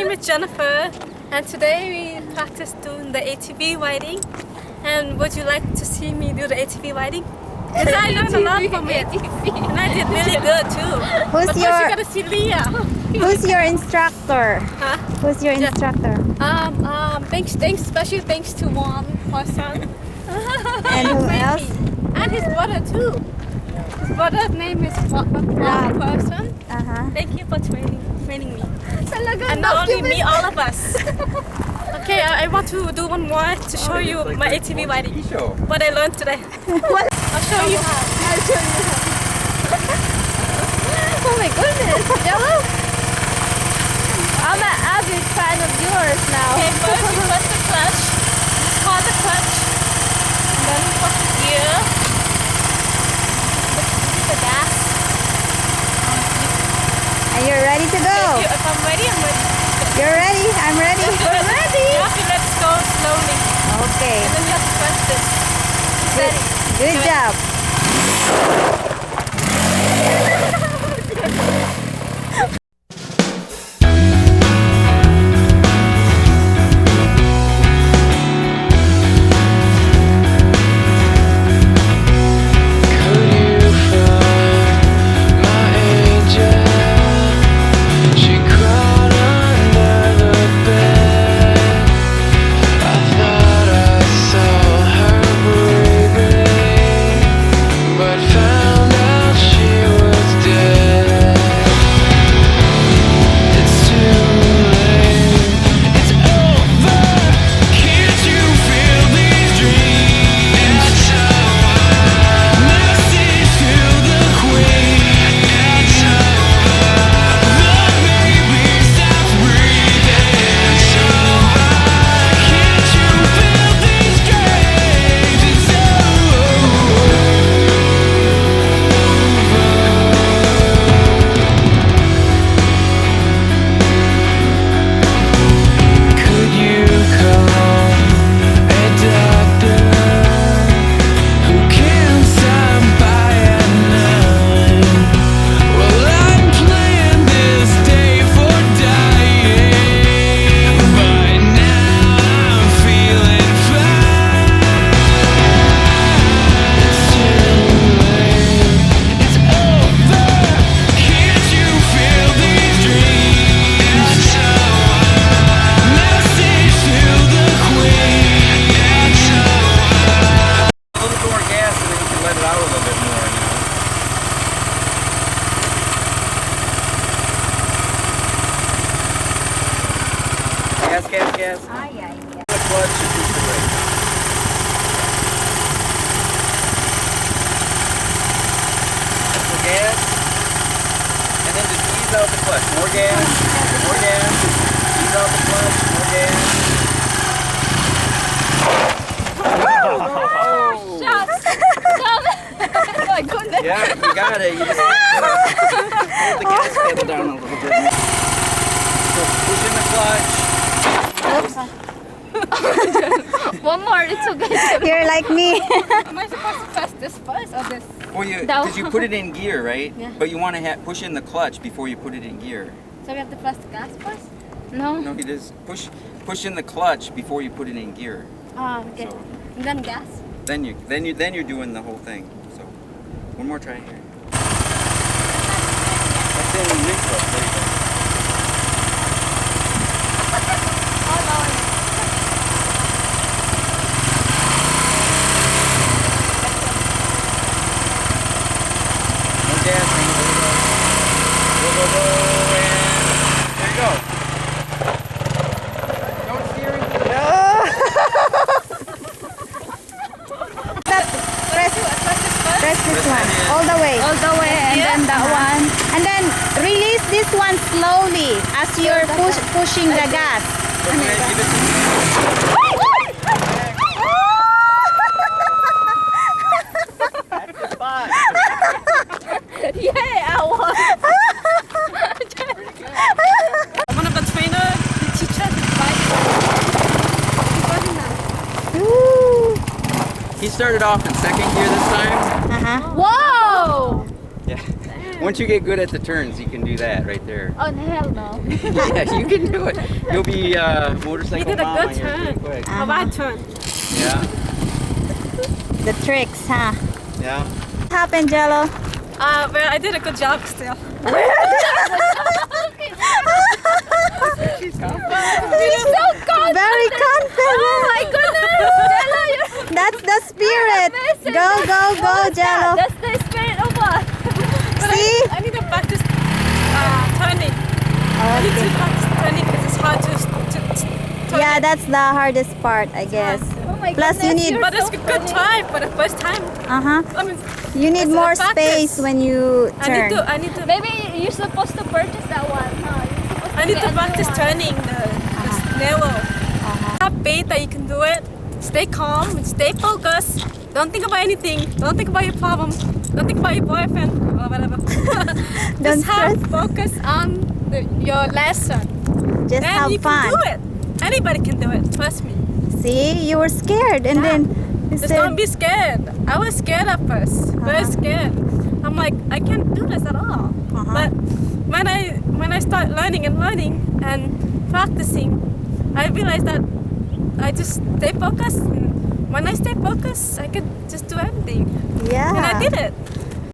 name is Jennifer, and today we practice doing the ATV riding. And would you like to see me do the ATV riding? Because I learned a lot from it, and I did really good too. Who's but your- first you gotta see Leah. Who's your instructor? Huh? Who's your instructor? Special thanks to one person. And who else? And his brother too. His brother's name is one person. Uh-huh. Thank you for training me. And not only me, all of us. Okay, I want to do one more to show you my ATV riding. What I learned today. I'll show you how. Oh my goodness, Jello! I'm an avid fan of yours now. Okay, first you press the clutch. It's called the clutch. And then you put the gear. The gas. And you're ready to go. If I'm ready, I'm ready. You're ready? I'm ready. We're ready. You have to let it go slowly. Okay. And then you have to press this. Steady. Good job. Gas. Ay, ay, ay. The clutch should push the brake. So gas, and then just ease out the clutch. More gas, ease out the clutch, more gas. Oh my goodness. Yeah, you got it. You just hold the gas pedal down a little bit. So push in the clutch. One more, it's okay. You're like me. Am I supposed to press this first or this? Well, because you put it in gear, right? Yeah. But you want to push in the clutch before you put it in gear. So we have to press the gas first? No. No, it is push in the clutch before you put it in gear. Oh, okay. So And then gas? then you're doing the whole thing. So one more try here. That's in neutral. There you go. No gas. Go, and there you go. No steering. Press this one all the way. All the way, And then that one. And then release this one slowly as you're pushing the gas. Okay, give it to me. That's the spot. Yeah, I won. One of the trainer, the teacher, the bike. Ooh. He started off in second gear this time. Uh-huh. Whoa! Yeah. Once you get good at the turns, you can do that right there. Oh hell no. Yeah, you can do it. You'll be You motorcycle did a mama good here pretty turn. quick. A bad turn. Yeah, The tricks, huh? yeah. What happened, Jello? Well, I did a good job still. She's confident. You're so confident. Very confident. Oh my goodness, Jello, that's the spirit. Go, go, go, Jello. That's the spirit of what? See? I need to practice turning. I need to practice turning because it's hard to turn. Yeah, that's the hardest part, I guess. Oh my Plus, you goodness, need- you're But it's so a good funny. try for the first time. Uh-huh. I mean, You need It's a more practice. space when you turn. I need to Maybe you're supposed to purchase that one, huh? I need to get a new practice one. turning the narrow. Have faith that you can do it. Stay calm and stay focused. Don't think about anything. Don't think about your problem. Don't think about your boyfriend or whatever. Don't Just have stress. focus on your lesson. Just Then have you fun. can do it. Anybody can do it. Trust me. See, you were scared, and Yeah. then you Just said, don't be scared. I was scared at first. Very scared. I'm like, I can't do this at all. But when I start learning and practicing, I realized that I just stay focused. And when I stay focused, I could just do anything. yeah. And I did it.